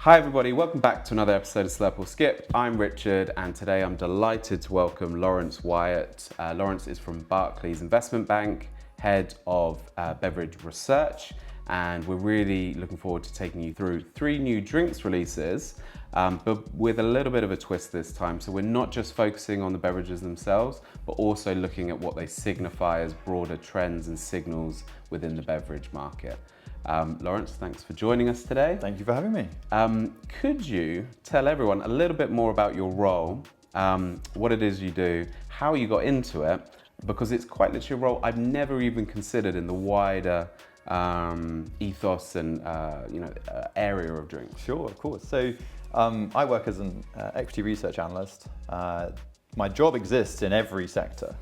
Hi everybody, welcome back to another episode of Slurp or Skip. I'm Richard and today I'm delighted to welcome Laurence Whyatt. Laurence is from Barclays Investment Bank, head of Beverage Research, and we're really looking forward to taking you through 3 new drinks releases, but with a little bit of a twist this time. So we're not just focusing on the beverages themselves, but also looking at what they signify as broader trends and signals within the beverage market. Laurence, thanks for joining us today. Thank you for having me. Could you tell everyone a little bit more about your role, what it is you do, how you got into it, because it's quite literally a role I've never even considered in the wider ethos and area of drinks. Sure, of course. So I work as an equity research analyst. My job exists in every sector.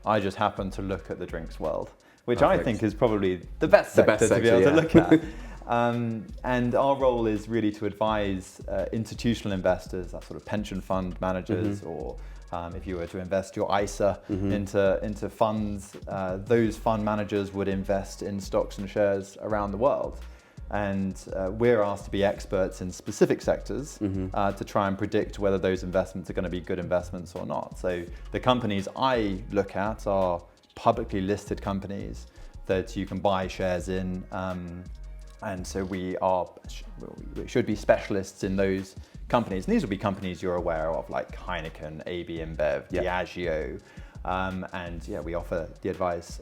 I just happen to look at the drinks world, which Perfect. I think is probably the best sector to be able to look at. And our role is really to advise institutional investors, that sort of pension fund managers, or if you were to invest your ISA into funds, those fund managers would invest in stocks and shares around the world. And we're asked to be experts in specific sectors to try and predict whether those investments are going to be good investments or not. So the companies I look at are publicly listed companies that you can buy shares in, and so we should be specialists in those companies. And these will be companies you're aware of, like Heineken, AB InBev, Diageo, and we offer the advice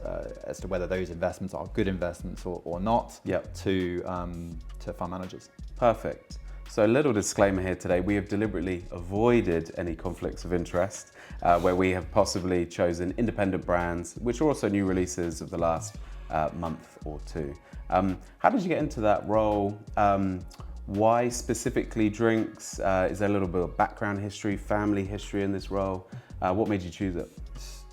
as to whether those investments are good investments or not to fund managers. Perfect. So a little disclaimer here today, we have deliberately avoided any conflicts of interest where we have possibly chosen independent brands, which are also new releases of the last month or two. How did you get into that role? Why specifically drinks? Is there a little bit of background history, family history in this role? What made you choose it?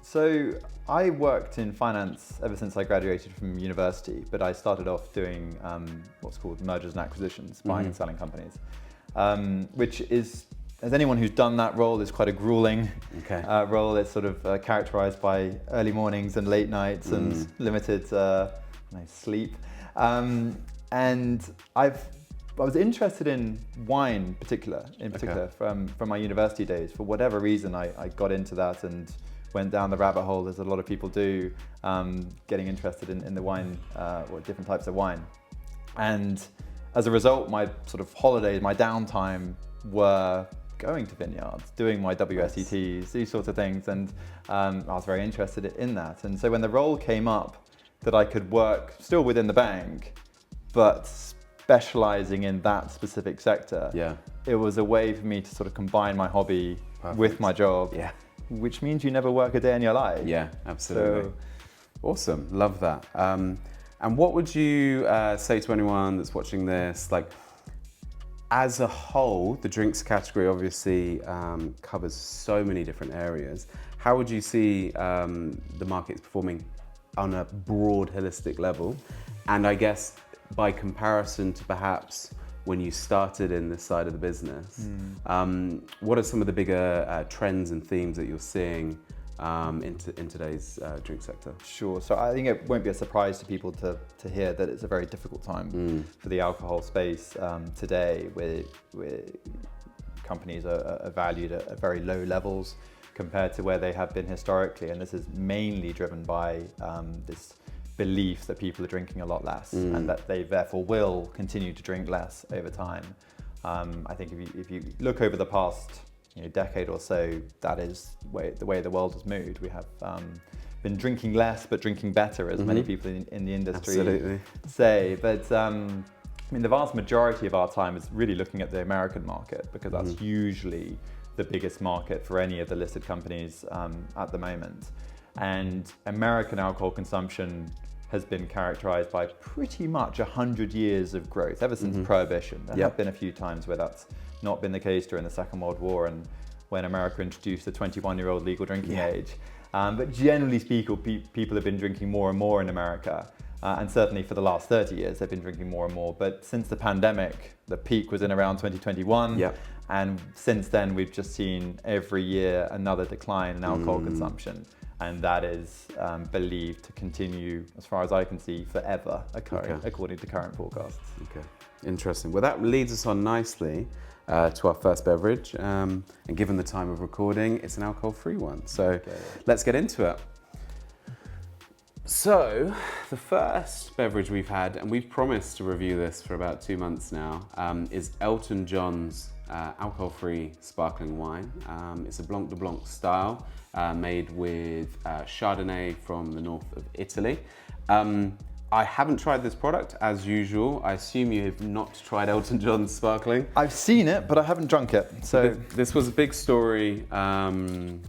So I worked in finance ever since I graduated from university, but I started off doing what's called mergers and acquisitions, buying and selling companies, which is, as anyone who's done that role, is quite a grueling role. It's sort of characterized by early mornings and late nights and limited sleep. And I was interested in wine in particular from my university days. For whatever reason, I got into that and went down the rabbit hole, as a lot of people do, getting interested in the wine, or different types of wine. And as a result, my sort of holidays, my downtime were going to vineyards, doing my WSETs, these sorts of things. And I was very interested in that. And so when the role came up that I could work still within the bank, but specializing in that specific sector, it was a way for me to sort of combine my hobby with my job. Which means you never work a day in your life. Yeah, absolutely. So, awesome, love that. And what would you say to anyone that's watching this? Like, as a whole, the drinks category obviously covers so many different areas. How would you see the markets performing on a broad, holistic level? And I guess by comparison to perhaps when you started in this side of the business, what are some of the bigger trends and themes that you're seeing in today's drink sector? Sure. So I think it won't be a surprise to people to hear that it's a very difficult time for the alcohol space today, where companies are valued at very low levels compared to where they have been historically. And this is mainly driven by this belief that people are drinking a lot less and that they therefore will continue to drink less over time. I think if you look over the past decade or so, that is the way the world has moved. We have been drinking less but drinking better, as many people in the industry say. But the vast majority of our time is really looking at the American market, because that's usually the biggest market for any of the listed companies at the moment. And American alcohol consumption has been characterized by pretty much 100 years of growth, ever since Prohibition. There have been a few times where that's not been the case, during the Second World War and when America introduced the 21-year-old legal drinking age. But generally speaking, people have been drinking more and more in America. And certainly for the last 30 years, they've been drinking more and more. But since the pandemic, the peak was in around 2021. And since then, we've just seen every year another decline in alcohol consumption. And that is believed to continue, as far as I can see, forever, according to current forecasts. Interesting. Well, that leads us on nicely to our first beverage. And given the time of recording, it's an alcohol-free one. So let's get into it. So the first beverage we've had, and we've promised to review this for about 2 months now, is Elton John's alcohol-free sparkling wine. It's a Blanc de Blanc style, made with Chardonnay from the north of Italy. I haven't tried this product, as usual. I assume you have not tried Elton John's sparkling. I've seen it, but I haven't drunk it. So this was a big story in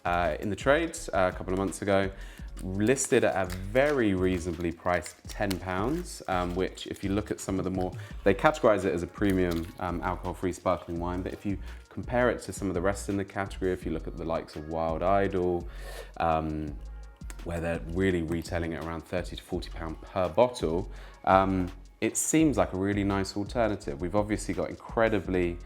the trade a couple of months ago. Listed at a very reasonably priced £10, which if you look at some of the more, they categorize it as a premium alcohol-free sparkling wine, but if you compare it to some of the rest in the category, if you look at the likes of Wild Idol, where they're really retailing at around £30 to £40 per bottle, it seems like a really nice alternative. We've obviously got incredibly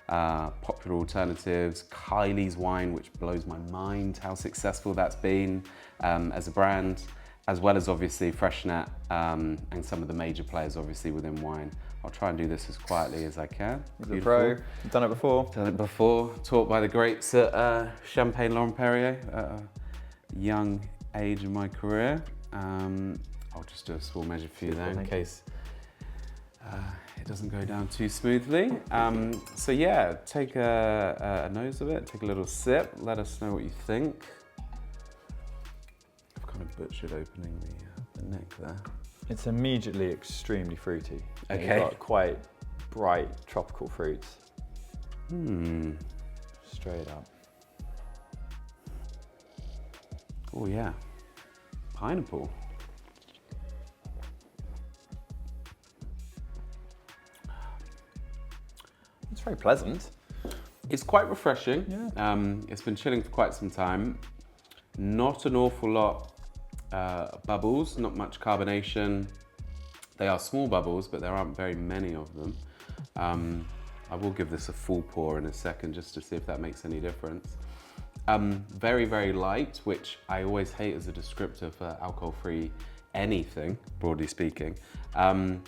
popular alternatives. Kylie's wine, which blows my mind how successful that's been as a brand, as well as obviously Freshnet and some of the major players obviously within wine. I'll try and do this as quietly as I can. The pro, you've done it before. Done it before, taught by the greats at Champagne Laurent Perrier at a young age in my career. I'll just do a small measure for you there in case it doesn't go down too smoothly. So yeah, take a nose of it, take a little sip, let us know what you think. I've kind of butchered opening the neck there. It's immediately extremely fruity. Okay. You've got quite bright tropical fruits. Straight up. Oh yeah, pineapple. It's very pleasant. It's quite refreshing. Yeah. It's been chilling for quite some time. Not an awful lot bubbles, not much carbonation. They are small bubbles, but there aren't very many of them. I will give this a full pour in a second just to see if that makes any difference. Very, very light, which I always hate as a descriptor for alcohol-free anything, broadly speaking. But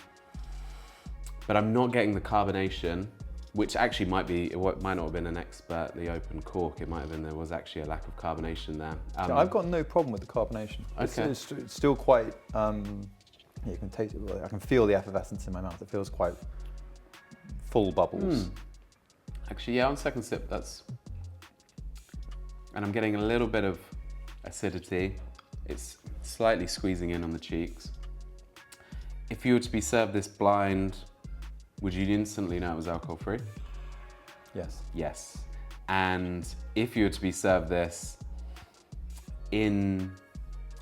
I'm not getting the carbonation, which actually might not have been an expertly open cork. It might have been there was actually a lack of carbonation there. I've got no problem with the carbonation. Okay. It's still quite, you can taste it, I can feel the effervescence in my mouth. It feels quite full bubbles. Actually, yeah, on second sip, and I'm getting a little bit of acidity. It's slightly squeezing in on the cheeks. If you were to be served this blind, would you instantly know it was alcohol-free? Yes. Yes. And if you were to be served this in,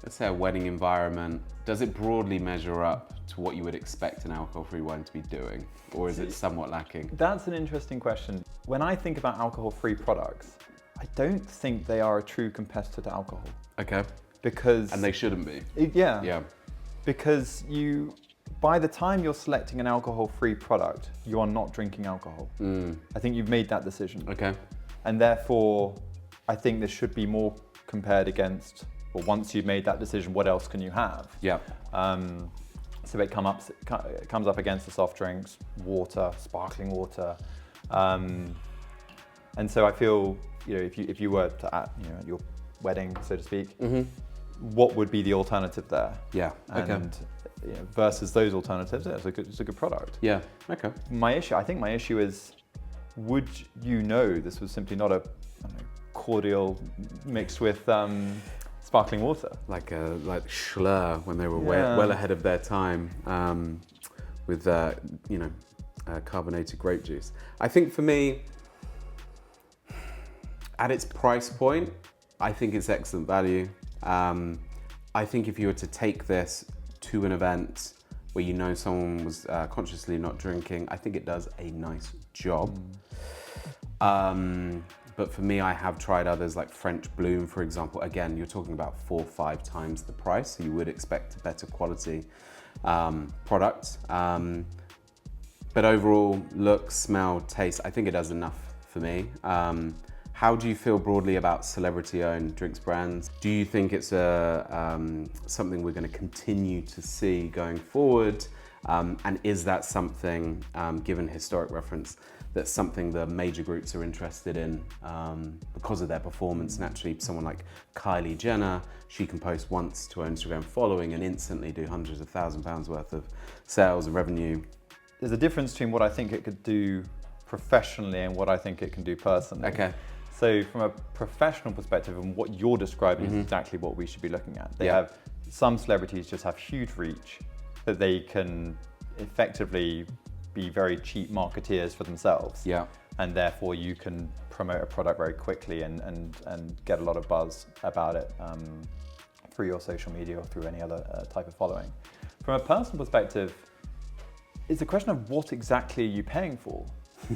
let's say, a wedding environment, does it broadly measure up to what you would expect an alcohol-free wine to be doing? Or is it somewhat lacking? That's an interesting question. When I think about alcohol-free products, I don't think they are a true competitor to alcohol. Okay. Because... And they shouldn't be. Yeah. Yeah. Because by the time you're selecting an alcohol-free product, you are not drinking alcohol. I think you've made that decision. Okay. And therefore, I think this should be more compared against, well, once you've made that decision, what else can you have? Yeah. So it comes up against the soft drinks, water, sparkling water. And so I feel, if you were to, at your wedding, so to speak, what would be the alternative there? Yeah. And versus those alternatives, it's a good product. Yeah. Okay. I think my issue is, would you know this was simply not a cordial mixed with sparkling water? Like Slurp when they were well ahead of their time with carbonated grape juice. I think for me, at its price point, I think it's excellent value. I think if you were to take this to an event where someone was consciously not drinking, I think it does a nice job. But for me, I have tried others like French Bloom, for example. Again, you're talking about 4 or 5 times the price, so you would expect a better quality product. But overall, look, smell, taste, I think it does enough for me. How do you feel broadly about celebrity-owned drinks brands? Do you think it's something we're going to continue to see going forward? And is that something, given historic reference, that's something the major groups are interested in because of their performance? Naturally, someone like Kylie Jenner, she can post once to her Instagram following and instantly do hundreds of £1,000s worth of sales and revenue. There's a difference between what I think it could do professionally and what I think it can do personally. Okay. So from a professional perspective, and what you're describing is exactly what we should be looking at. They have, some celebrities just have huge reach that they can effectively be very cheap marketeers for themselves. Yeah. And therefore you can promote a product very quickly and get a lot of buzz about it through your social media or through any other type of following. From a personal perspective, it's a question of what exactly are you paying for?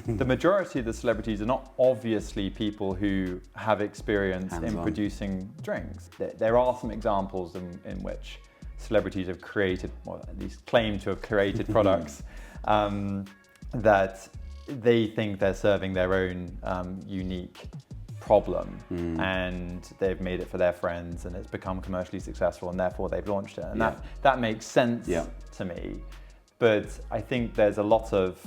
The majority of the celebrities are not obviously people who have experience in producing drinks. There are some examples in which celebrities have created, or at least claim to have created products that they think they're serving their own unique problem, and they've made it for their friends and it's become commercially successful and therefore they've launched it. And that makes sense to me. But I think there's a lot of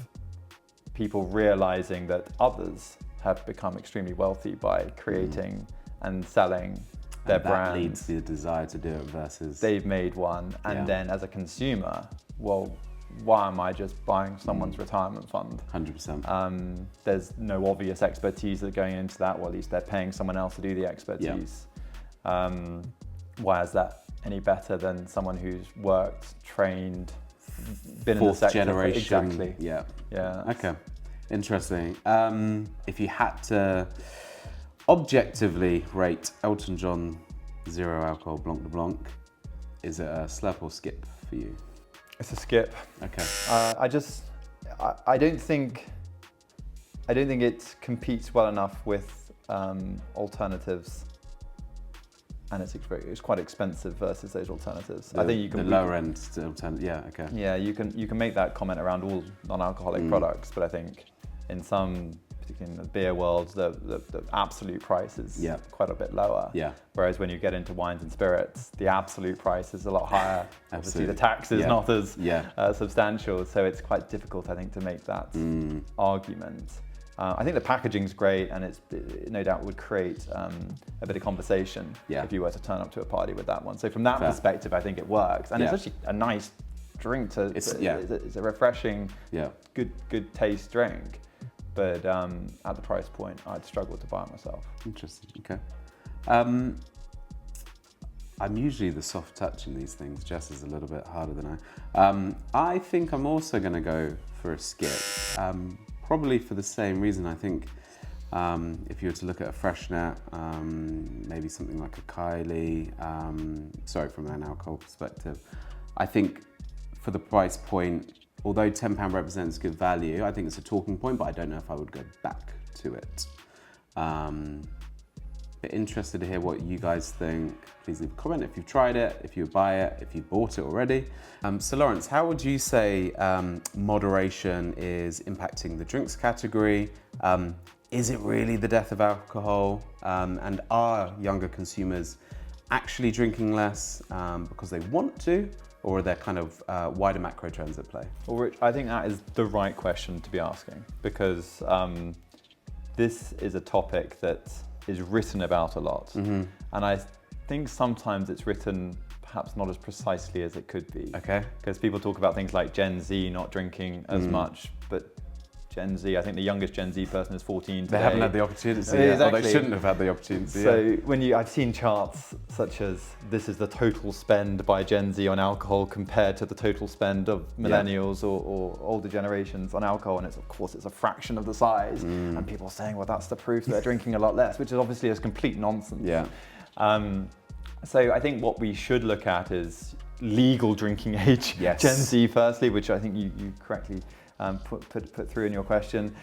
people realizing that others have become extremely wealthy by creating and selling their brand. That leads to the desire to do it versus... They've made one, and then as a consumer, well, why am I just buying someone's retirement fund? 100%. There's no obvious expertise that going into that, or at least they're paying someone else to do the expertise. Why is that any better than someone who's worked, trained, been in the sector? Generation. Exactly. Yeah. Yeah. Okay. Interesting. If you had to objectively rate Elton John Zero Alcohol Blanc de Blanc, is it a slurp or skip for you? It's a skip. Okay. I don't think it competes well enough with alternatives, and it's quite expensive versus those alternatives. I think you can the lower end alternative. Yeah. Okay. Yeah, you can make that comment around all non-alcoholic products, but I think in some, particularly in the beer world, the absolute price is quite a bit lower. Yeah. Whereas when you get into wines and spirits, the absolute price is a lot higher. Obviously, the tax is not as substantial, so it's quite difficult, I think, to make that argument. I think the packaging's great, and it's no doubt would create a bit of conversation if you were to turn up to a party with that one. So from that perspective, I think it works, and it's actually a nice drink to. It's a refreshing, good taste drink. But at the price point, I'd struggle to buy it myself. Interesting. Okay. I'm usually the soft touch in these things. Jess is a little bit harder than I. I think I'm also going to go for a skip. Probably for the same reason. I think if you were to look at a Freshnet, maybe something like a Kylie, from an alcohol perspective, I think for the price point, although £10 represents good value, I think it's a talking point, but I don't know if I would go back to it. But interested to hear what you guys think. Please leave a comment if you've tried it, if you buy it, if you bought it already. So Laurence, how would you say moderation is impacting the drinks category? Is it really the death of alcohol? And are younger consumers actually drinking less because they want to? Or are there kind of wider macro trends at play? Well, Rich, I think that is the right question to be asking, because this is a topic that is written about a lot. And I think sometimes it's written perhaps not as precisely as it could be. Okay. Because people talk about things like Gen Z not drinking as much, but Gen Z, I think the youngest Gen Z person is 14 today. They haven't had the opportunity, exactly. Or they shouldn't have had the opportunity. So I've seen charts such as this is the total spend by Gen Z on alcohol compared to the total spend of millennials or older generations on alcohol, and of course it's a fraction of the size. And people are saying, well, that's the proof they're drinking a lot less, which is obviously is complete nonsense. Yeah. So I think what we should look at is legal drinking age Gen Z firstly, which I think you correctly put through in your question,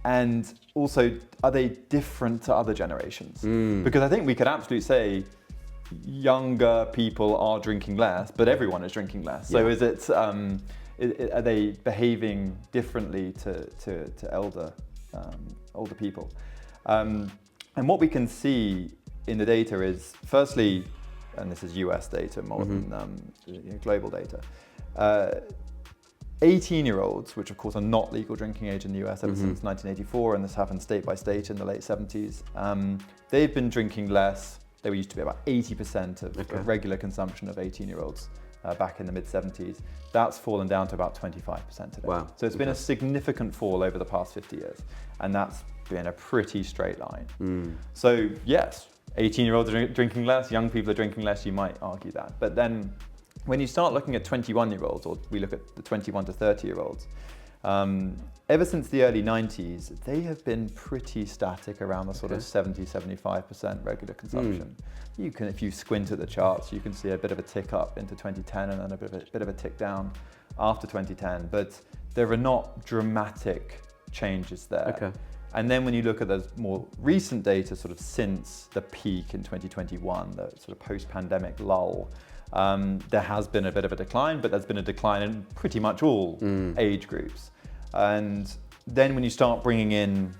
and also, are they different to other generations? Because I think we could absolutely say younger people are drinking less, but everyone is drinking less. So is it? Are they behaving differently to older people? And what we can see in the data is, firstly, and this is US data more than global data, 18-year-olds, which of course are not legal drinking age in the US ever since 1984, and this happened state by state in the late 70s, they've been drinking less. They used to be about 80% of regular consumption of 18-year-olds back in the mid-70s. That's fallen down to about 25% today. Wow. So it's been a significant fall over the past 50 years, and that's been a pretty straight line. So yes, 18-year-olds are drinking less, young people are drinking less, you might argue that. But then when you start looking at 21-year-olds, or we look at the 21 to 30-year-olds, ever since the early 90s, they have been pretty static around the sort of 70-75% regular consumption. You can, if you squint at the charts, you can see a bit of a tick up into 2010 and then a bit of a tick down after 2010, but there are not dramatic changes there. And then when you look at the more recent data, sort of since the peak in 2021, the sort of post-pandemic lull, there has been a bit of a decline, but there's been a decline in pretty much all age groups. And then when you start bringing in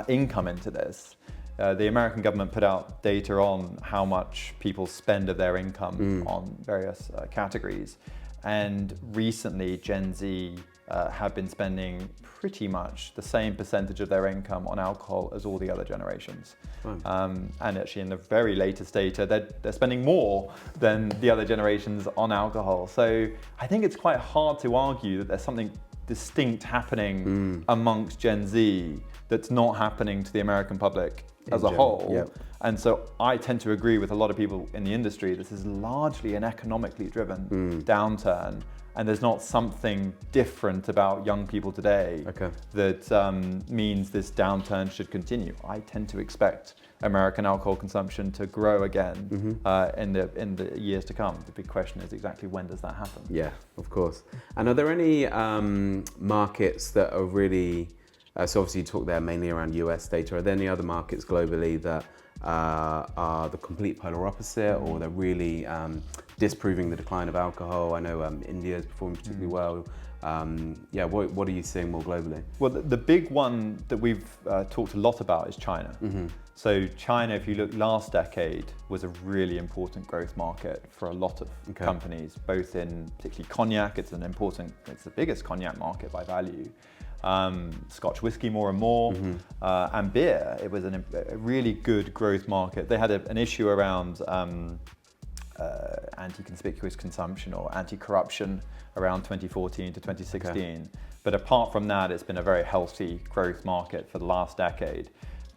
income into this, the American government put out data on how much people spend of their income on various categories. And recently, Gen Z have been spending pretty much the same percentage of their income on alcohol as all the other generations. And actually in the very latest data, they're spending more than the other generations on alcohol. So I think it's quite hard to argue that there's something distinct happening amongst Gen Z that's not happening to the American public as a whole. And so I tend to agree with a lot of people in the industry. This is largely an economically driven downturn, and there's not something different about young people today that means this downturn should continue. I tend to expect American alcohol consumption to grow again in the years to come. The big question is exactly when does that happen? Yeah, of course. And are there any markets that are really, so obviously you talk there mainly around US data, are there any other markets globally that are the complete polar opposite, or they're really disproving the decline of alcohol? I know India is performing particularly well. What are you seeing more globally? Well, the big one that we've talked a lot about is China. So China, if you look last decade, was a really important growth market for a lot of companies, both in particularly cognac. It's the biggest cognac market by value. Scotch whiskey more and more, and beer. It was a really good growth market. They had an issue around anti-conspicuous consumption or anti-corruption around 2014 to 2016. But apart from that, it's been a very healthy growth market for the last decade.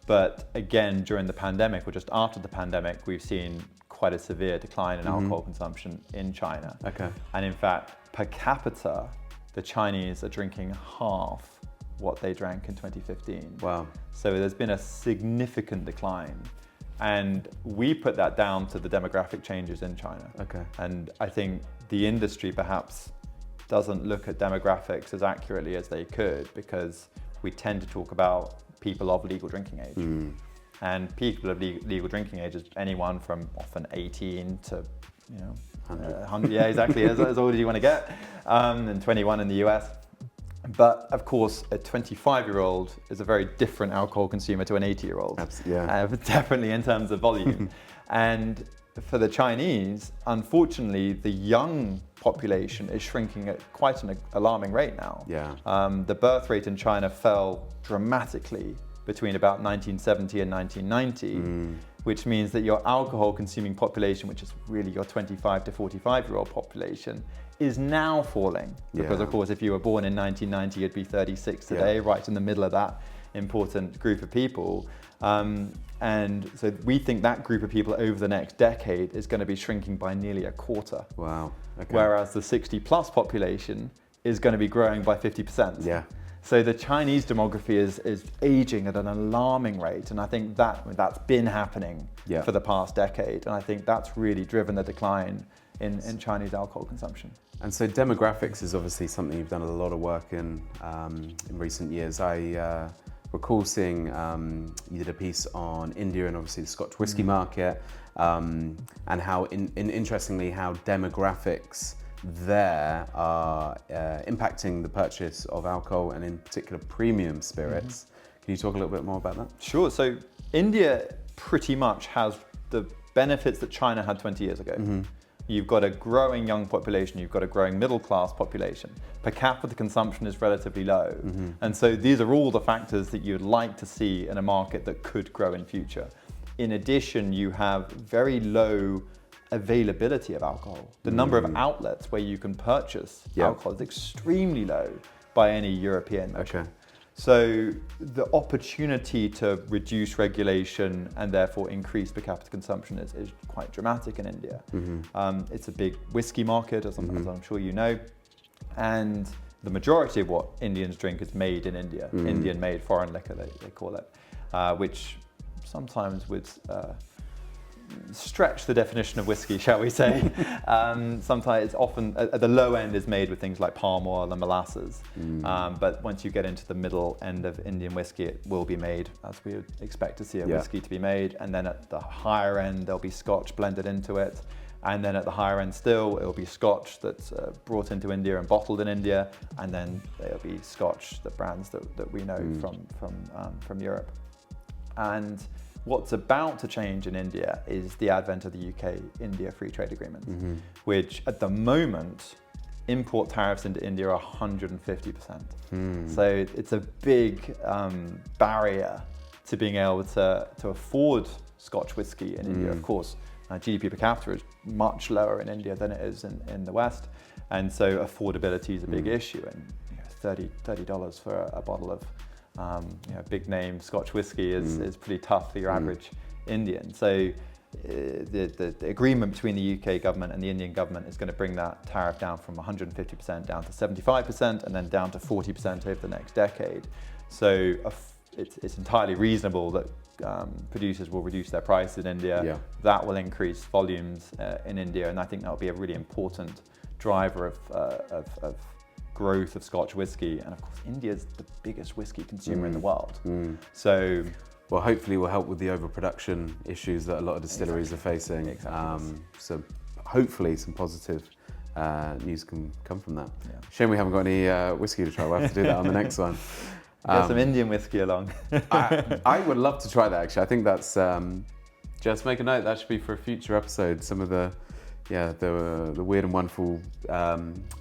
But again, during the pandemic, or just after the pandemic, we've seen quite a severe decline in alcohol consumption in China. And in fact, per capita, the Chinese are drinking half what they drank in 2015. Wow. So there's been a significant decline. And we put that down to the demographic changes in China. And I think the industry perhaps doesn't look at demographics as accurately as they could, because we tend to talk about people of legal drinking age. And people of legal drinking age is anyone from often 18 to 100, yeah, exactly, as old as you want to get, and 21 in the US. But of course, a 25-year-old is a very different alcohol consumer to an 80-year-old. Definitely in terms of volume. And for the Chinese, unfortunately, the young population is shrinking at quite an alarming rate now. The birth rate in China fell dramatically between about 1970 and 1990, which means that your alcohol consuming population, which is really your 25 to 45-year-old population, is now falling. Because of course, if you were born in 1990, you'd be 36 today, right in the middle of that important group of people. And so we think that group of people over the next decade is going to be shrinking by nearly a quarter. Wow. Whereas the 60 plus population is going to be growing by 50%. So the Chinese demography is aging at an alarming rate. And I think that's been happening for the past decade. And I think that's really driven the decline in Chinese alcohol consumption. And so demographics is obviously something you've done a lot of work in recent years. I recall seeing you did a piece on India and obviously the Scotch whiskey market, and how, interestingly, how demographics there are impacting the purchase of alcohol and in particular premium spirits. Can you talk a little bit more about that? Sure. So India pretty much has the benefits that China had 20 years ago. You've got a growing young population, you've got a growing middle class population. Per capita consumption is relatively low. And so these are all the factors that you'd like to see in a market that could grow in future. In addition, you have very low availability of alcohol. The number of outlets where you can purchase alcohol is extremely low by any European measure. Okay. So the opportunity to reduce regulation and therefore increase per capita consumption is quite dramatic in India. It's a big whiskey market, as I'm sure you know, and the majority of what Indians drink is made in India, Indian-made foreign liquor, they call it, which sometimes would stretch the definition of whiskey, shall we say. Sometimes it's often, at the low end, is made with things like palm oil and molasses. But once you get into the middle end of Indian whiskey, it will be made as we would expect to see a whiskey to be made. And then at the higher end, there'll be Scotch blended into it. And then at the higher end still, it'll be Scotch that's brought into India and bottled in India. And then there'll be Scotch, the brands that we know from Europe. And what's about to change in India is the advent of the UK-India Free Trade Agreement, which at the moment, import tariffs into India are 150%. So it's a big barrier to being able to afford Scotch whiskey in India. Of course, GDP per capita is much lower in India than it is in the West. And so affordability is a big issue. And $30 for a bottle of big name Scotch whiskey is pretty tough for your average Indian. So the agreement between the UK government and the Indian government is going to bring that tariff down from 150% down to 75% and then down to 40% over the next decade. So it's entirely reasonable that producers will reduce their prices in India. That will increase volumes in India, and I think that will be a really important driver of growth of Scotch whiskey. And of course, India's the biggest whiskey consumer in the world. So, well, hopefully will help with the overproduction issues that a lot of distilleries are facing. So hopefully some positive news can come from that. Shame we haven't got any whiskey to try. We'll have to do that on the next one. Get some Indian whiskey along. I would love to try that, actually. I think that's, just make a note, that should be for a future episode. Some of the weird and wonderful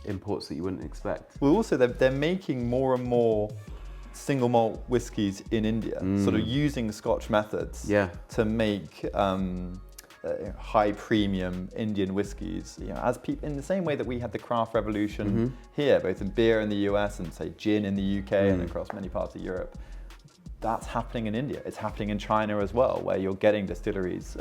imports that you wouldn't expect. Well, also they're making more and more single malt whiskies in India, sort of using Scotch methods to make high premium Indian whiskies. As people, in the same way that we had the craft revolution here, both in beer in the US and say gin in the UK and across many parts of Europe. That's happening in India. It's happening in China as well, where you're getting distilleries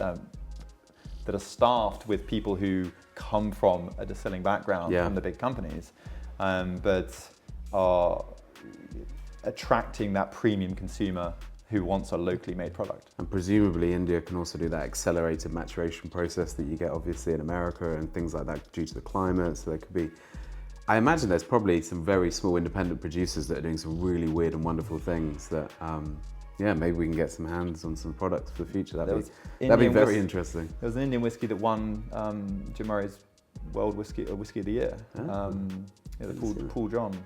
that are staffed with people who come from a distilling background from the big companies, but are attracting that premium consumer who wants a locally made product. And presumably India can also do that accelerated maturation process that you get obviously in America and things like that due to the climate. So there could be, I imagine there's probably some very small independent producers that are doing some really weird and wonderful things that maybe we can get some hands on some products for the future. That'd be very interesting. There was an Indian whiskey that won Jim Murray's World Whiskey of the Year. Paul John.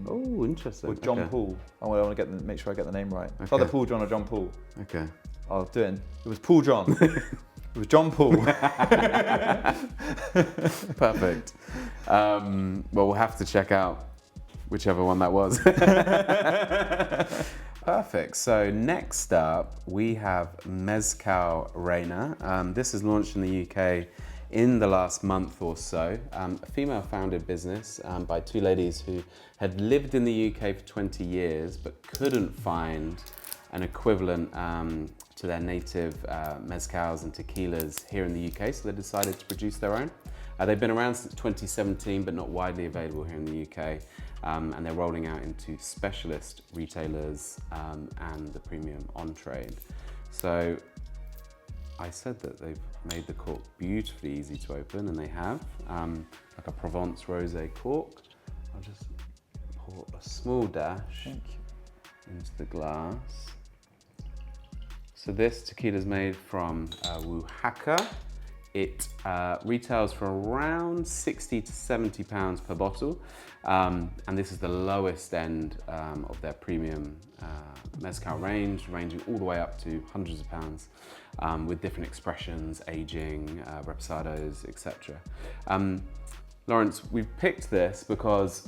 Oh, interesting. Or John Paul. I want to make sure I get the name right. It's either Paul John or John Paul. Okay. I'll do it. It was Paul John. It was John Paul. Perfect. Well, we'll have to check out whichever one that was. Perfect. So next up, we have Mezcal Reina. This is launched in the UK in the last month or so. A female-founded business by two ladies who had lived in the UK for 20 years but couldn't find an equivalent to their native mezcals and tequilas here in the UK, so they decided to produce their own. They've been around since 2017 but not widely available here in the UK, and they're rolling out into specialist retailers and the premium on-trade. So I said that they've made the cork beautifully easy to open, and they have, like a Provence rosé cork. I'll just pour a small dash into the glass. So this tequila is made from Oaxaca It retails for around 60 to 70 pounds per bottle. And this is the lowest end of their premium Mezcal range, ranging all the way up to hundreds of pounds with different expressions, aging, reposados, etc. Laurence, we've picked this because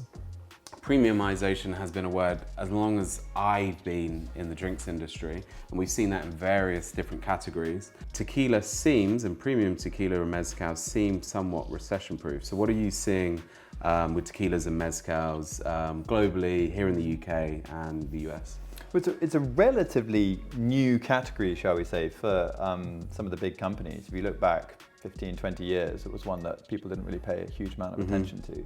premiumization has been a word as long as I've been in the drinks industry, and we've seen that in various different categories. Tequila seems, and premium tequila and mezcal seem somewhat recession-proof. So what are you seeing with tequilas and mezcals globally, here in the UK and the US? It's a relatively new category, shall we say, for some of the big companies. If you look back 15, 20 years, it was one that people didn't really pay a huge amount of attention to.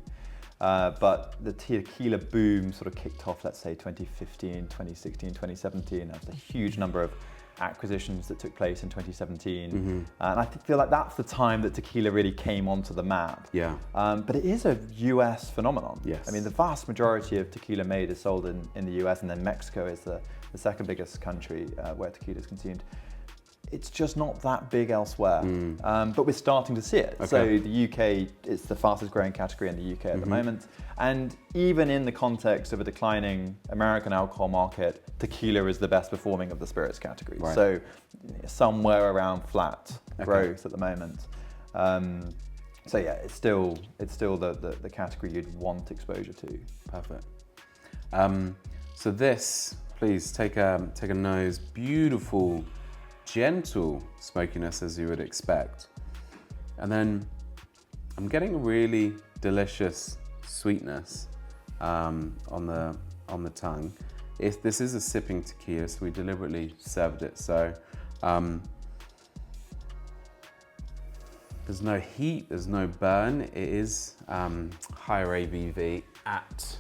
But the tequila boom sort of kicked off, let's say, 2015, 2016, 2017. There was a huge number of acquisitions that took place in 2017. And I feel like that's the time that tequila really came onto the map. Yeah. But it is a US phenomenon. Yes. I mean, the vast majority of tequila made is sold in the US, and then Mexico is the second biggest country where tequila is consumed. It's just not that big elsewhere, but we're starting to see it. Okay. So the UK, it's the fastest growing category in the UK at the moment. And even in the context of a declining American alcohol market, tequila is the best performing of the spirits category. Right. So somewhere around flat growth at the moment. So yeah, it's still the category you'd want exposure to. Perfect. So this, please take a nose. Beautiful, gentle smokiness as you would expect. And then I'm getting a really delicious sweetness on the tongue. This is a sipping tequila, so we deliberately served it. So there's no heat, there's no burn. It is higher ABV at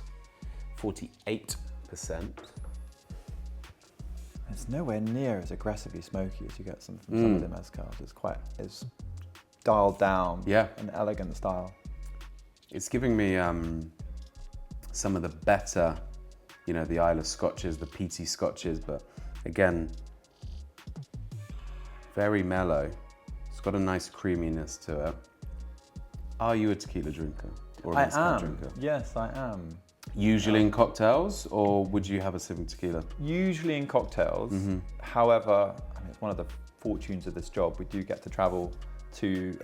48%. It's nowhere near as aggressively smoky as you get from some of the mezcals. It's dialed down, an elegant style. It's giving me some of the better, the Isla Scotches, the peaty Scotches, but again, very mellow. It's got a nice creaminess to it. Are you a tequila drinker or a mezcal drinker? Yes, I am. Usually in cocktails, or would you have a sipping tequila? Usually in cocktails. However, it's one of the fortunes of this job. We do get to travel to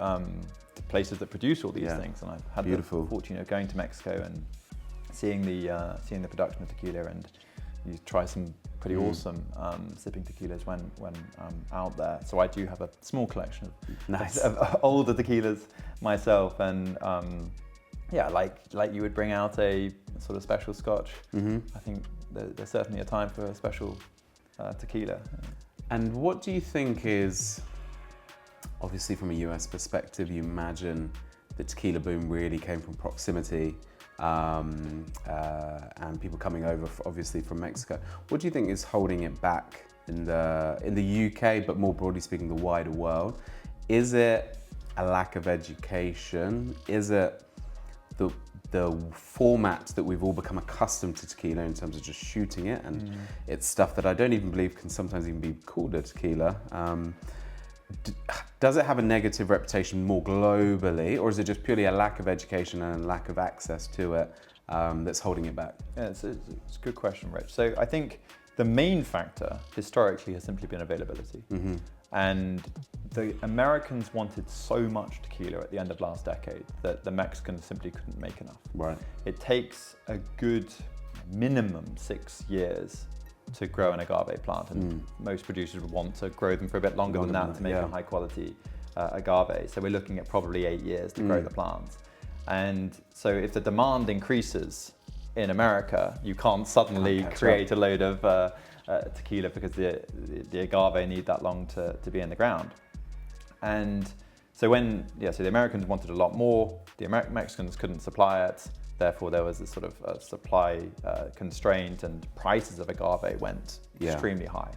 places that produce all these things, and I've had the fortune of going to Mexico and seeing the production of tequila, and you try some pretty awesome sipping tequilas when I'm out there. So I do have a small collection of older tequilas myself, and like you would bring out a sort of special scotch. I think there's certainly a time for a special tequila. And what do you think is, obviously from a US perspective, you imagine the tequila boom really came from proximity and people coming over, obviously from Mexico. What do you think is holding it back in the UK, but more broadly speaking, the wider world? Is it a lack of education? Is it the format that we've all become accustomed to tequila in terms of just shooting it, and it's stuff that I don't even believe can sometimes even be called a tequila? Does it have a negative reputation more globally, or is it just purely a lack of education and lack of access to it that's holding it back? Yeah, it's a good question, Rich. So I think the main factor historically has simply been availability. And the Americans wanted so much tequila at the end of last decade that the Mexicans simply couldn't make enough. Right. It takes a good minimum 6 years to grow an agave plant, and most producers would want to grow them for a bit longer than that to make a high quality agave. So we're looking at probably 8 years to grow the plants. And so if the demand increases in America, you can't suddenly create a load of tequila because the agave need that long to be in the ground. And so so the Americans wanted a lot more, the Mexicans couldn't supply it, therefore there was this sort of supply constraint, and prices of agave went extremely high.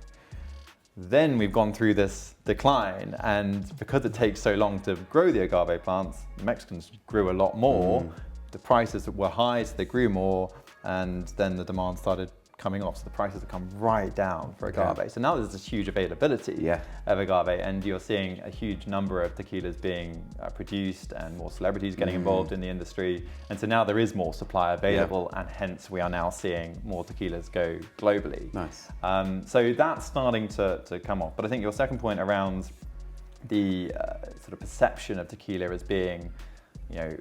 Then we've gone through this decline, and because it takes so long to grow the agave plants, the Mexicans grew a lot more, the prices were high, so they grew more, and then the demand started coming off, so the prices have come right down for agave. So now there's this huge availability of agave, and you're seeing a huge number of tequilas being produced and more celebrities getting involved in the industry. And so now there is more supply available, and hence we are now seeing more tequilas go globally. Nice. So that's starting to come off. But I think your second point around the sort of perception of tequila as being, you know,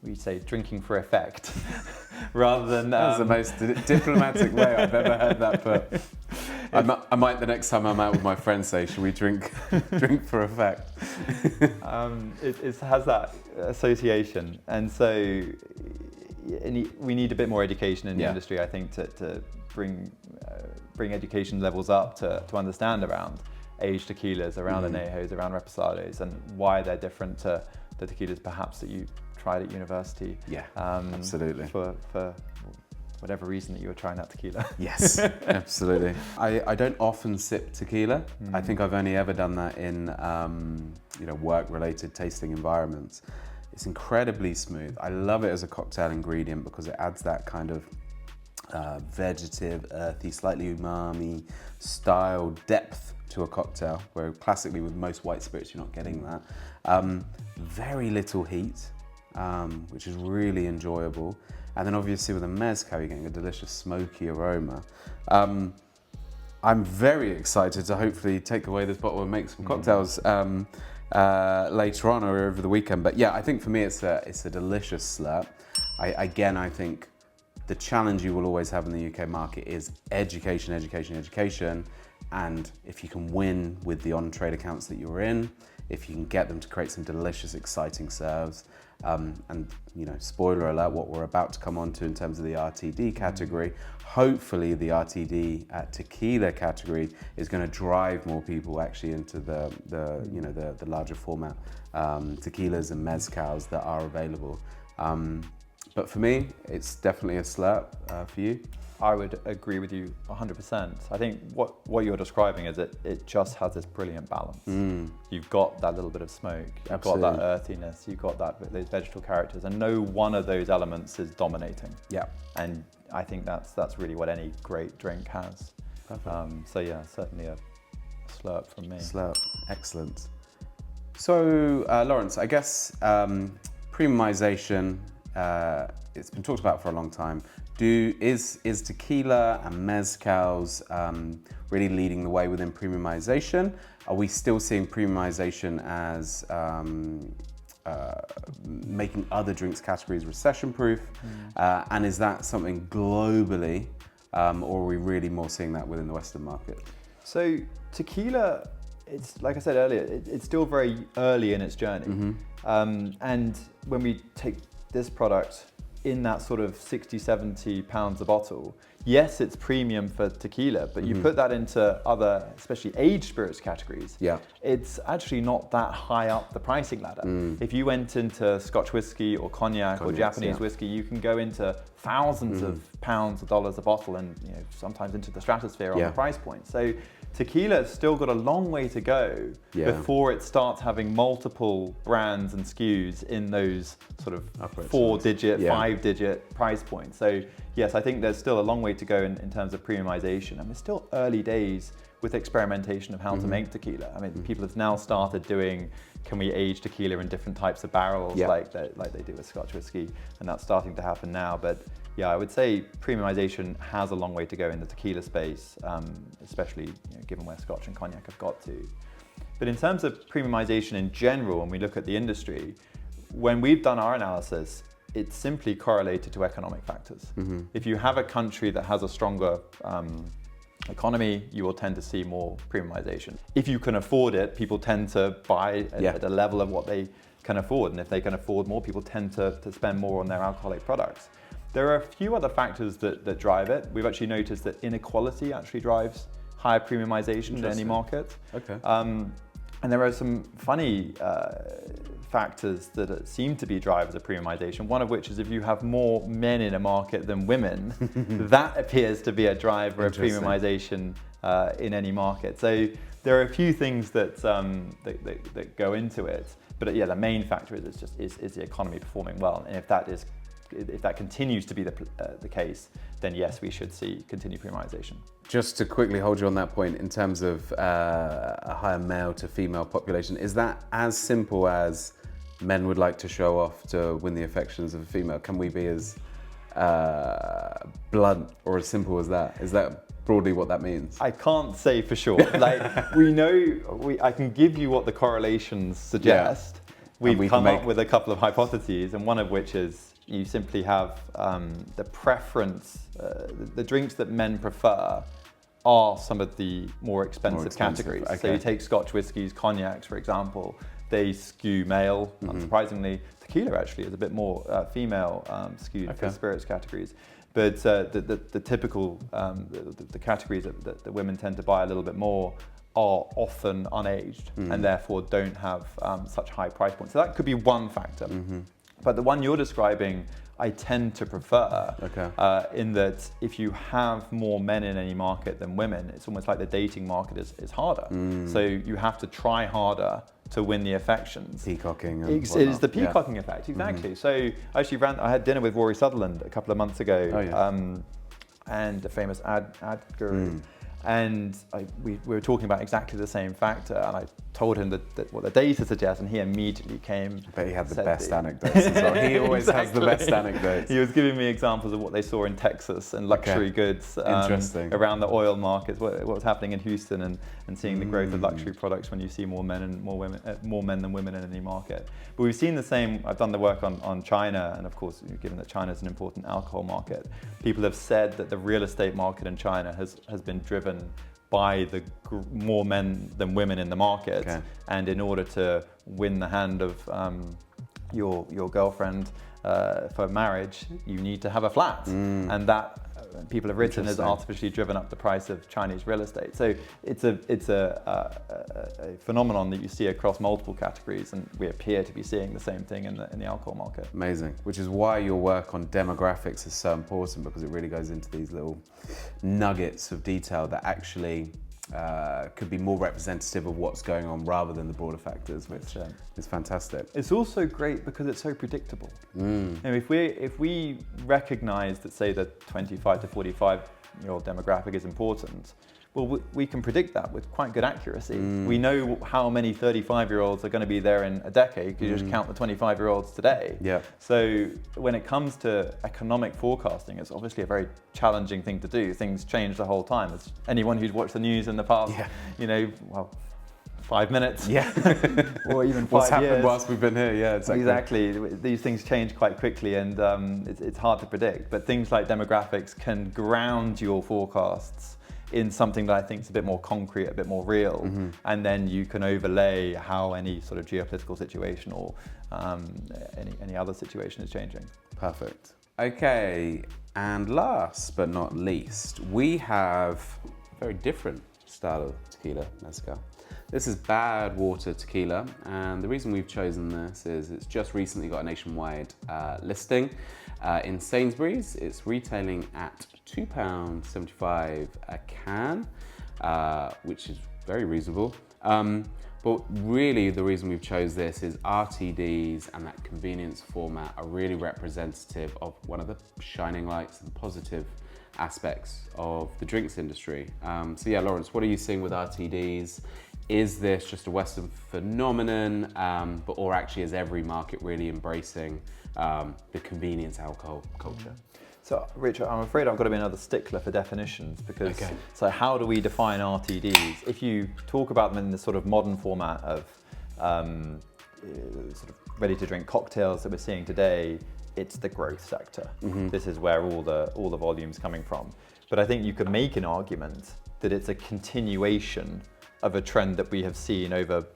we say drinking for effect, rather than... That's the most diplomatic way I've ever heard that put. I might the next time I'm out with my friends say, should we drink for effect? It has that association. And so we need a bit more education in the industry, I think, to bring education levels up to understand around aged tequilas, around anejos, around reposados, and why they're different to the tequilas perhaps that you tried at university. Yeah, absolutely. For whatever reason that you were trying that tequila. Yes, absolutely. I don't often sip tequila. I think I've only ever done that in work-related tasting environments. It's incredibly smooth. I love it as a cocktail ingredient because it adds that kind of vegetative, earthy, slightly umami style depth to a cocktail, where classically with most white spirits you're not getting that. Very little heat, which is really enjoyable. And then obviously with a mezcal you're getting a delicious smoky aroma. I'm very excited to hopefully take away this bottle and make some cocktails later on or over the weekend. But yeah, I think for me it's a delicious slurp. I think the challenge you will always have in the UK market is education. And if you can win with the on-trade accounts that you're in, if you can get them to create some delicious, exciting serves, and spoiler alert, what we're about to come on to in terms of the RTD category, hopefully the RTD tequila category is going to drive more people actually into the larger format tequilas and mezcals that are available. But for me, it's definitely a slurp. For you? I would agree with you 100%. I think what you're describing is it just has this brilliant balance. You've got that little bit of smoke, you've got that earthiness, you've got those vegetal characters, and no one of those elements is dominating. Yeah. And I think that's really what any great drink has. So yeah, certainly a slurp from me. Slurp, excellent. So Laurence, I guess premiumization, it's been talked about for a long time. Is tequila and mezcals really leading the way within premiumization? Are we still seeing premiumization as making other drinks categories recession-proof? And is that something globally, or are we really more seeing that within the Western market? So tequila, it's like I said earlier, it's still very early in its journey. And when we take this product in that sort of 60, 70 pounds a bottle, yes, it's premium for tequila, but you put that into other, especially aged spirits categories, it's actually not that high up the pricing ladder. If you went into Scotch whiskey or cognac or Japanese whiskey, you can go into thousands of pounds or dollars a bottle, and sometimes into the stratosphere on the price point. So tequila's still got a long way to go before it starts having multiple brands and SKUs in those sort of 4-digit, 5-digit price points. So yes, I think there's still a long way to go in terms of premiumization, and we're still early days with experimentation of how to make tequila. I mean, people have now started doing, can we age tequila in different types of barrels like they do with Scotch whiskey, and that's starting to happen now. But yeah, I would say premiumization has a long way to go in the tequila space, especially given where Scotch and cognac have got to. But in terms of premiumization in general, when we look at the industry, when we've done our analysis, it's simply correlated to economic factors. If you have a country that has a stronger economy, you will tend to see more premiumization. If you can afford it, people tend to buy at a level of what they can afford. And if they can afford more, people tend to spend more on their alcoholic products. There are a few other factors that drive it. We've actually noticed that inequality actually drives higher premiumization in any market. Okay. And there are some funny factors that seem to be drivers of premiumization, one of which is if you have more men in a market than women, that appears to be a driver of premiumization in any market. So there are a few things that go into it, but yeah, the main factor is the economy performing well, and if that is if that continues to be the case, then yes, we should see continued premiumization. Just to quickly hold you on that point, in terms of a higher male to female population, is that as simple as men would like to show off to win the affections of a female? Can we be as blunt or as simple as that? Is that broadly what that means? I can't say for sure. Like I can give you what the correlations suggest. Yeah. We've come up with a couple of hypotheses, and one of which is you simply have the preference, the drinks that men prefer are some of the more expensive categories. Okay. So you take Scotch whiskies, cognacs, for example, they skew male, unsurprisingly. Tequila actually is a bit more female skewed for spirits categories. But the typical, the categories that women tend to buy a little bit more are often unaged and therefore don't have such high price points. So that could be one factor. But the one you're describing, I tend to prefer, in that if you have more men in any market than women, it's almost like the dating market is harder. So you have to try harder to win the affections. Peacocking. It is the peacocking effect, exactly. So I had dinner with Rory Sutherland a couple of months ago, and the famous ad guru. And we were talking about exactly the same factor, and I told him that what the data suggests, and he immediately came. But he had the best anecdotes as well. He always has the best anecdotes. He was giving me examples of what they saw in Texas and luxury goods around the oil markets, what was happening in Houston, and seeing the growth of luxury products when you see more men and more women, more men than women in any market. But we've seen the same. I've done the work on China, and of course, given that China is an important alcohol market, people have said that the real estate market in China has been driven by the more men than women in the market, and in order to win the hand of your girlfriend for marriage, you need to have a flat, and that people have written has artificially driven up the price of Chinese real estate. So it's a phenomenon that you see across multiple categories, and we appear to be seeing the same thing in the alcohol market. Amazing, which is why your work on demographics is so important, because it really goes into these little nuggets of detail that actually could be more representative of what's going on rather than the broader factors, which is fantastic. It's also great because it's so predictable. And if we recognize that, say, the 25 to 45-year-old demographic is important, well, we can predict that with quite good accuracy. We know how many 35-year-olds are going to be there in a decade because you just count the 25-year-olds today. So when it comes to economic forecasting, it's obviously a very challenging thing to do. Things change the whole time. As anyone who's watched the news in the past, 5 minutes, or even 5 years. What's happened whilst we've been here? Exactly. These things change quite quickly, and it's hard to predict. But things like demographics can ground your forecasts in something that I think is a bit more concrete, a bit more real, and then you can overlay how any sort of geopolitical situation or any other situation is changing. Perfect. Okay, and last but not least, we have a very different style of tequila, mezcal. This is Bad Water Tequila, and the reason we've chosen this is it's just recently got a nationwide listing. In Sainsbury's, it's retailing at £2.75 a can, which is very reasonable. But really the reason we've chose this is RTDs and that convenience format are really representative of one of the shining lights and positive aspects of the drinks industry. So yeah, Laurence, what are you seeing with RTDs? Is this just a Western phenomenon, or actually is every market really embracing the convenience alcohol culture? So, Richard, I'm afraid I've got to be another stickler for definitions, because so how do we define RTDs? If you talk about them in the sort of modern format of sort of ready-to-drink cocktails that we're seeing today, it's the growth sector. This is where all the volume's coming from. But I think you could make an argument that it's a continuation of a trend that we have seen over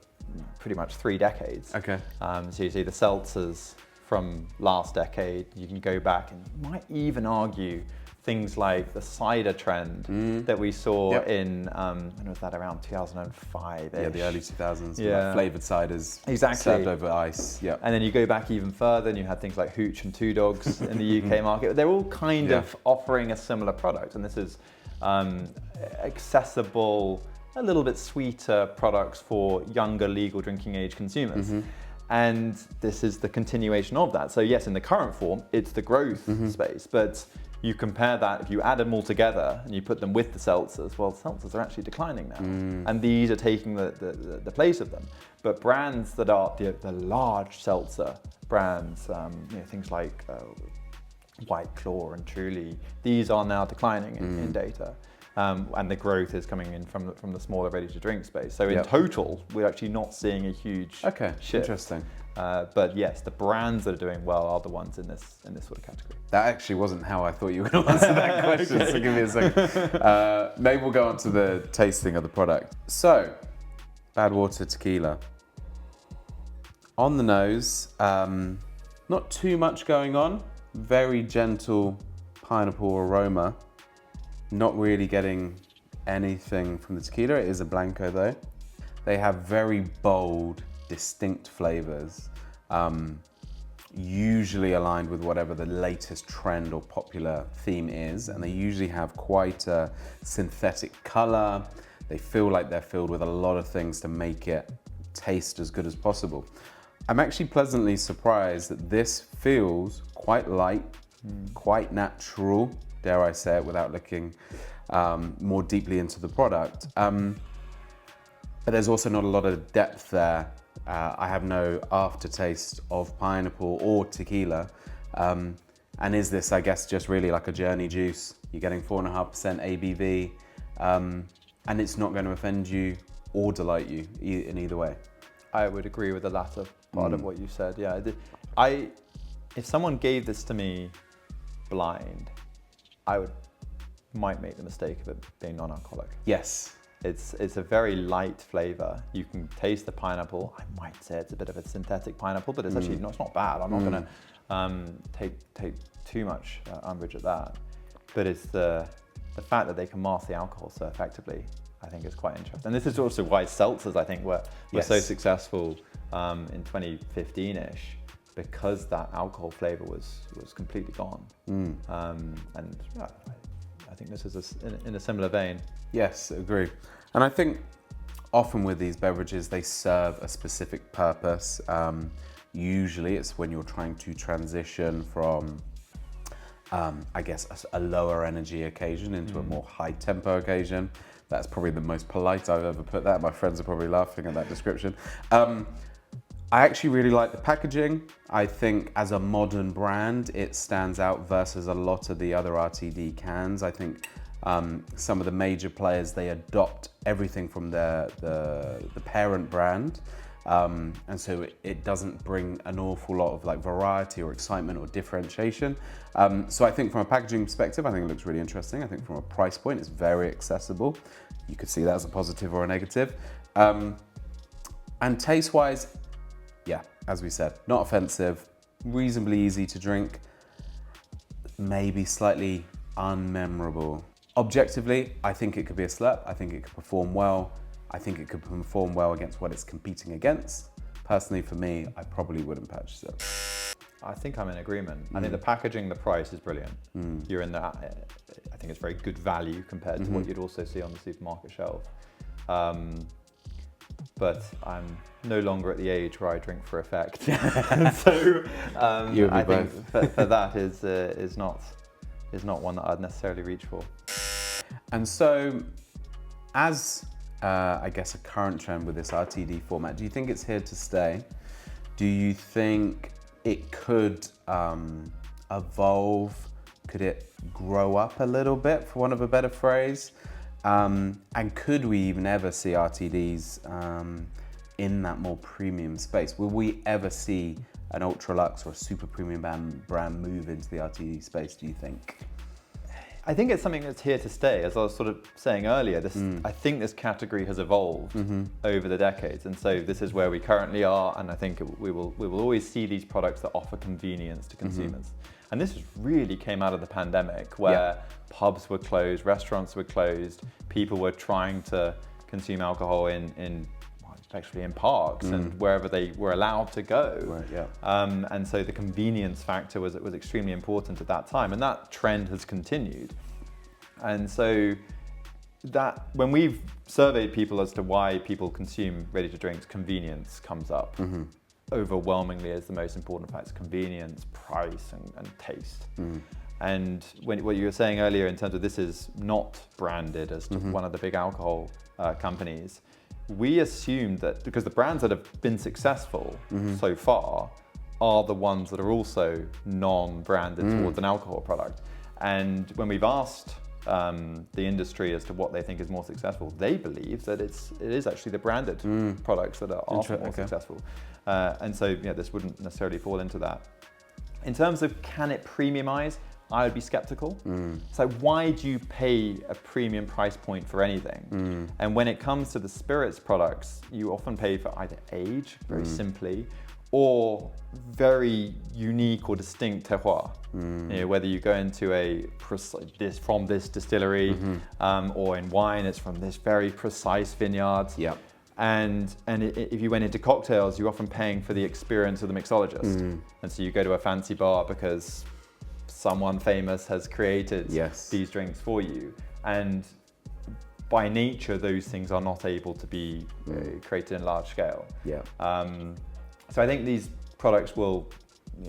pretty much 3 decades. So you see the seltzers from last decade, you can go back and you might even argue things like the cider trend that we saw in, when was that, around 2005? Yeah, the early 2000s, like flavoured ciders served over ice. And then you go back even further and you had things like Hooch and Two Dogs in the UK market. They're all kind of offering a similar product, and this is accessible, a little bit sweeter products for younger legal drinking age consumers. And this is the continuation of that. So yes, in the current form, it's the growth space, but you compare that, if you add them all together and you put them with the seltzers, well, seltzers are actually declining now. And these are taking the place of them. But brands that are the large seltzer brands, things like White Claw and Truly, these are now declining in data. And the growth is coming in from the smaller ready-to-drink space. So in total, we're actually not seeing a huge shift. Interesting. But yes, the brands that are doing well are the ones in this sort of category. That actually wasn't how I thought you were going to answer that question, so give me a second. Maybe we'll go on to the tasting of the product. So, Bad Water Tequila. On the nose, not too much going on. Very gentle pineapple aroma. Not really getting anything from the tequila. It is a Blanco though. They have very bold, distinct flavors, usually aligned with whatever the latest trend or popular theme is. And they usually have quite a synthetic color. They feel like they're filled with a lot of things to make it taste as good as possible. I'm actually pleasantly surprised that this feels quite light, quite natural, dare I say it without looking more deeply into the product. But there's also not a lot of depth there. I have no aftertaste of pineapple or tequila. And is this, I guess, just really like a journey juice? You're getting 4.5% ABV, and it's not going to offend you or delight you in either way. I would agree with the latter part of what you said. Yeah, if someone gave this to me blind, I might make the mistake of it being non-alcoholic. Yes. It's a very light flavor. You can taste the pineapple. I might say it's a bit of a synthetic pineapple, but it's actually it's not bad. I'm not going to take too much umbrage at that. But it's the fact that they can mask the alcohol so effectively, I think is quite interesting. And this is also why seltzers, I think, were so successful in 2015-ish, because that alcohol flavor was completely gone. And I think this is in a similar vein. Yes, agree. And I think often with these beverages, they serve a specific purpose. Usually it's when you're trying to transition from, I guess, a lower energy occasion into a more high tempo occasion. That's probably the most polite I've ever put that. My friends are probably laughing at that description. I actually really like the packaging. I think as a modern brand, it stands out versus a lot of the other RTD cans. I think some of the major players, they adopt everything from the parent brand. And so it doesn't bring an awful lot of like variety or excitement or differentiation. So I think from a packaging perspective, I think it looks really interesting. I think from a price point, it's very accessible. You could see that as a positive or a negative. And taste-wise, yeah, as we said, not offensive, reasonably easy to drink, maybe slightly unmemorable. Objectively, I think it could be a slurp. I think it could perform well. I think it could perform well against what it's competing against. Personally, for me, I probably wouldn't purchase it. I think I'm in agreement. I think the packaging, the price is brilliant. You're in that. I think it's very good value compared to what you'd also see on the supermarket shelf. But I'm no longer at the age where I drink for effect. So I think for that is not one that I'd necessarily reach for. And so, as I guess a current trend with this RTD format, do you think it's here to stay? Do you think it could evolve? Could it grow up a little bit, for want of a better phrase? And could we even ever see RTDs in that more premium space? Will we ever see an ultra luxe or a super premium brand move into the RTD space, do you think? I think it's something that's here to stay. As I was sort of saying earlier, I think this category has evolved over the decades, and so this is where we currently are. And I think we will always see these products that offer convenience to consumers. And this really came out of the pandemic, where pubs were closed, restaurants were closed, people were trying to consume alcohol especially in parks and wherever they were allowed to go. Right, and so the convenience factor was extremely important at that time, and that trend has continued. And so that when we've surveyed people as to why people consume ready-to-drinks, convenience comes up overwhelmingly as the most important factors: convenience, price, and taste. And what you were saying earlier in terms of this is not branded as to one of the big alcohol companies, we assumed that because the brands that have been successful so far are the ones that are also non-branded towards an alcohol product. And when we've asked the industry as to what they think is more successful, they believe that it is actually the branded products that are often more successful. And so this wouldn't necessarily fall into that. In terms of can it premiumize, I would be skeptical. So why do you pay a premium price point for anything? And when it comes to the spirits products, you often pay for either age, very simply, or very unique or distinct terroir. Whether you go into from this distillery, or in wine, it's from this very precise vineyard. Yep. And if you went into cocktails, you're often paying for the experience of the mixologist. And so you go to a fancy bar because someone famous has created these drinks for you. And by nature, those things are not able to be created in large scale. So I think these products will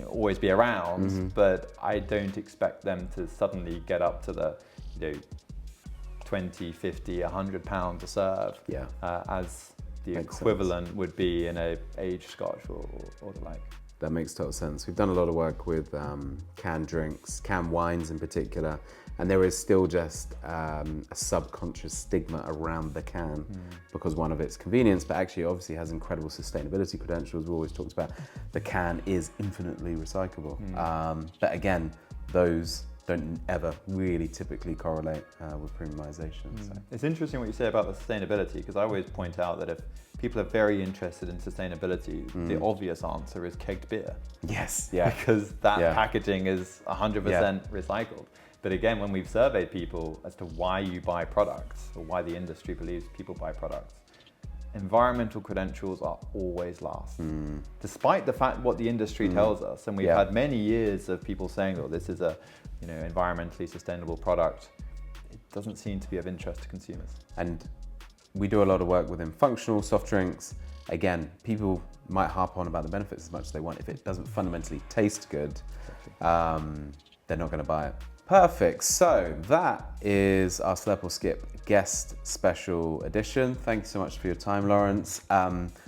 always be around, but I don't expect them to suddenly get up to the 20, 50, 100 pounds a serve, as the equivalent would be in a aged scotch or the like. That makes total sense. We've done a lot of work with canned drinks, canned wines in particular, and there is still just a subconscious stigma around the can because one of its convenience, but actually obviously has incredible sustainability credentials. We always talked about the can is infinitely recyclable. But again, those don't ever really typically correlate with premiumization. So. It's interesting what you say about the sustainability, because I always point out that if people are very interested in sustainability, the obvious answer is kegged beer. Yes, yeah. Because that packaging is 100% recycled. But again, when we've surveyed people as to why you buy products, or why the industry believes people buy products, environmental credentials are always last. Despite the fact what the industry tells us, and we've had many years of people saying, oh, this is a environmentally sustainable product, it doesn't seem to be of interest to consumers. And we do a lot of work within functional soft drinks. Again, people might harp on about the benefits as much as they want. If it doesn't fundamentally taste good, they're not going to buy it. Perfect. So that is our Slurp or Skip guest special edition. Thank you so much for your time, Laurence.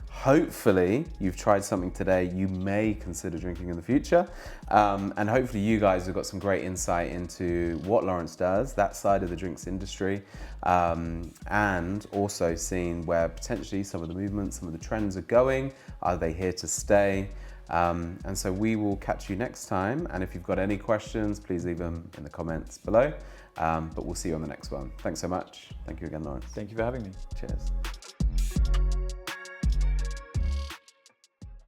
Hopefully you've tried something today you may consider drinking in the future. And hopefully you guys have got some great insight into what Laurence does, that side of the drinks industry, and also seeing where potentially some of the movements, some of the trends are going. Are they here to stay? And so we will catch you next time. And if you've got any questions, please leave them in the comments below. But we'll see you on the next one. Thanks so much. Thank you again, Laurence. Thank you for having me. Cheers.